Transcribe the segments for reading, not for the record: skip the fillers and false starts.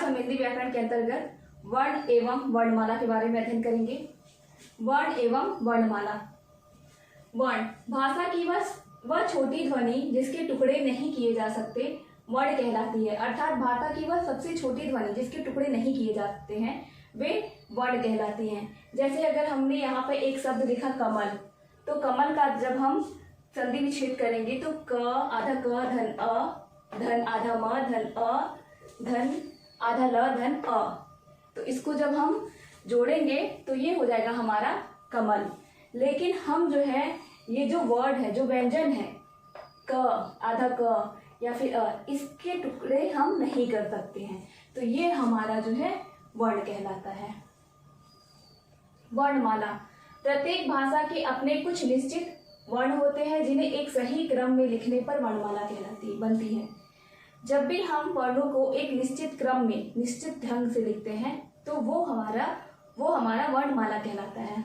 आज हम हिंदी व्याकरण के अंतर्गत वर्ण एवं वर्णमाला के बारे में अध्ययन करेंगे। वर्ण एवं वर्णमाला। वर्ण भाषा की वह छोटी ध्वनि जिसके टुकड़े नहीं किए जा सकते वर्ण कहलाती है। अर्थात भाषा की वह सबसे छोटी ध्वनि जिसके टुकड़े नहीं किए जा सकते हैं वे वर्ण कहलाती हैं। जैसे अगर हमने यहाँ पे एक शब्द लिखा कमल, तो कमल का जब हम संधि विच्छेद करेंगे तो क आधा क धन अ धन आधा म धन अ धन आधा ल धन अ, तो इसको जब हम जोड़ेंगे तो ये हो जाएगा हमारा कमल। लेकिन हम जो है ये जो वर्ड है, जो व्यंजन है क आधा क या फिर इसके टुकड़े हम नहीं कर सकते हैं, तो ये हमारा जो है वर्ण कहलाता है। वर्णमाला। प्रत्येक भाषा के अपने कुछ निश्चित वर्ण होते हैं जिन्हें एक सही क्रम में लिखने पर वर्णमाला बनती है। जब भी हम वर्णों को एक निश्चित क्रम में निश्चित ढंग से लिखते हैं तो वो हमारा वर्णमाला कहलाता है।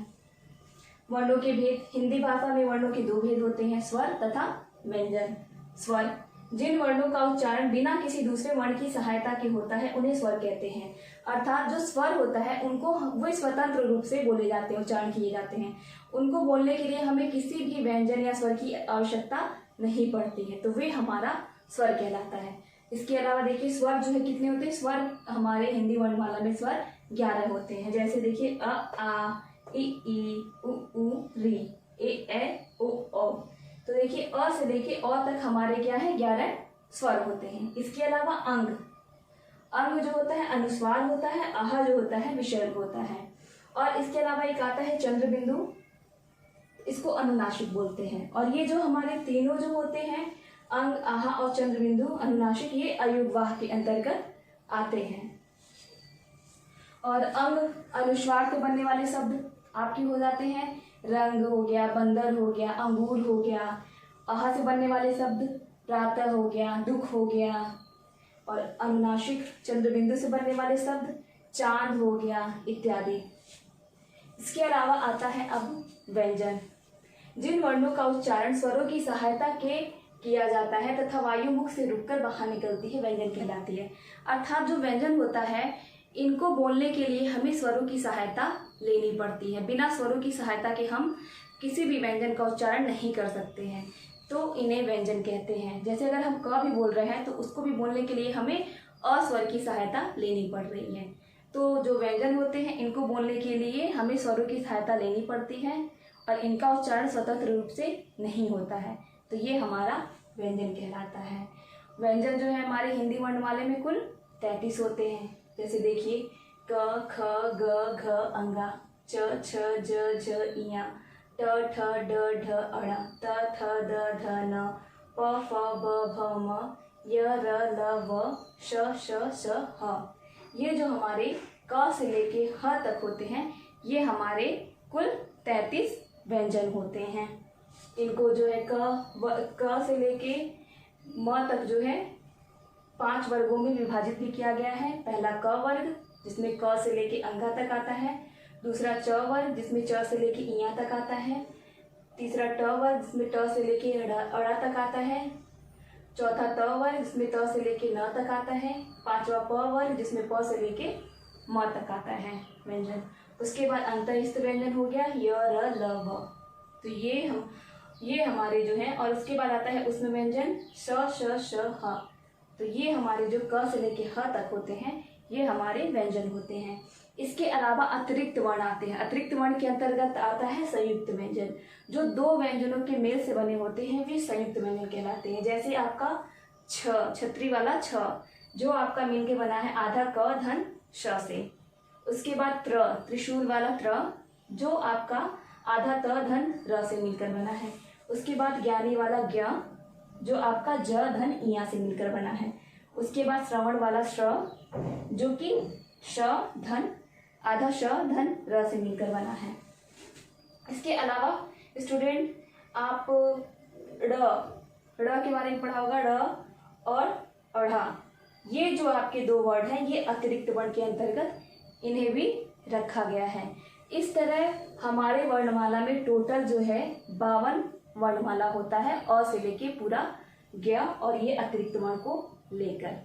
वर्णों के भेद। हिंदी भाषा में वर्णों के दो भेद होते हैं, स्वर तथा व्यंजन। स्वर जिन वर्णों का उच्चारण बिना किसी दूसरे वर्ण की सहायता के होता है उन्हें स्वर कहते हैं। अर्थात जो स्वर होता है उनको वो स्वतंत्र रूप से बोले जाते हैं, उच्चारण किए जाते हैं। उनको बोलने के लिए हमें किसी भी व्यंजन या स्वर की आवश्यकता नहीं पड़ती है, तो वे हमारा स्वर कहलाता है। इसके अलावा देखिए स्वर जो है कितने होते हैं। स्वर हमारे हिंदी वर्णमाला में स्वर 11 होते हैं। जैसे देखिए अ आ इ ई उ ऊ री ए ओ औ। तो देखिए अ से लेके अ तक हमारे क्या है 11 स्वर होते हैं। इसके अलावा अंग जो होता है अनुस्वार होता है, आह जो होता है विसर्ग होता है। और इसके अलावा एक आता है चंद्र बिंदु, इसको अनुनासिक बोलते हैं। और ये जो हमारे तीनों जो होते हैं अंग, आहा और चंद्र बिंदु, अनुनासिक, ये अयुग्वाह के अंतर्गत आते हैं। और अंग अनुस्वार से बनने वाले शब्द आपके हो जाते हैं रंग हो गया, बंदर हो गया, अंगूर हो गया। आहा से बनने वाले शब्द प्रातः हो गया, दुख हो गया। और अनुनासिक चंद्र बिंदु से बनने वाले शब्द चांद हो गया इत्यादि। इसके अलावा आता है अब व्यंजन। जिन वर्णों का उच्चारण स्वरों की सहायता के किया जाता है तथा वायु मुख से रुककर बाहर निकलती है व्यंजन कहलाती है। अर्थात जो व्यंजन होता है इनको बोलने के लिए हमें स्वरों की सहायता लेनी पड़ती है। बिना स्वरों की सहायता के हम किसी भी व्यंजन का उच्चारण नहीं कर सकते हैं, तो इन्हें व्यंजन कहते हैं। जैसे अगर हम क भी बोल रहे हैं तो उसको भी बोलने के लिए हमें अ स्वर की सहायता लेनी पड़ रही है। तो जो व्यंजन होते हैं इनको बोलने के लिए हमें स्वरों की सहायता लेनी पड़ती है और इनका उच्चारण स्वतंत्र रूप से नहीं होता है, तो ये हमारा व्यंजन कहलाता है। व्यंजन जो है हमारे हिंदी वर्णमाला में कुल 33 होते हैं। जैसे देखिए क ख ग घ अंगा, च छ ज झ इया, ट ठ ड ढ अण, त थ द ध न, प फ ब भ म, य र ल व, श श स ह। ये जो हमारे क से लेके ह तक होते हैं ये हमारे कुल 33 व्यंजन होते हैं। इनको जो है क से लेके म तक जो है 5 वर्गों में विभाजित भी किया गया है। पहला क वर्ग जिसमें क से लेके अंगा तक आता है, दूसरा च वर्ग जिसमें च से लेके इया तक आता है, तीसरा ट वर्ग जिसमें ट से लेके अड़ा तक आता है, चौथा त वर्ग जिसमें त से लेके न तक आता है, पांचवा प वर्ग जिसमें प से लेके म तक आता है व्यंजन। उसके बाद अंतःस्थ व्यंजन हो गया य र ल व, तो ये हमारे जो है। और उसके बाद आता है उसमें व्यंजन श श श ह, तो ये हमारे जो क से लेके ह तक होते हैं ये हमारे व्यंजन होते हैं। इसके अलावा अतिरिक्त वर्ण आते हैं। अतिरिक्त वर्ण के अंतर्गत आता है संयुक्त व्यंजन। जो दो व्यंजनों के मेल से बने होते हैं वे संयुक्त व्यंजन कहलाते हैं। जैसे आपका छ, छतरी वाला छ जो आपका मिल के बना है आधा क धन श से। उसके बाद त्र, त्रिशूल वाला त्र जो आपका आधा त धन र से मिलकर बना है। उसके बाद ज्ञानी वाला ज्ञ जो आपका ज धन इया से मिलकर बना है। उसके बाद श्रवण वाला श्र जो कि श धन आधा श धन र से मिलकर बना है। इसके अलावा स्टूडेंट आप ड़ के बारे में पढ़ा होगा, ड़ और अढ़ा, ये जो आपके दो वर्ड हैं ये अतिरिक्त वर्ण के अंतर्गत इन्हें भी रखा गया है। इस तरह हमारे वर्णमाला में टोटल जो है 52 वर्णमाला होता है, अ से लेके पूरा ज्ञ और ये अतिरिक्त वर्ण को लेकर।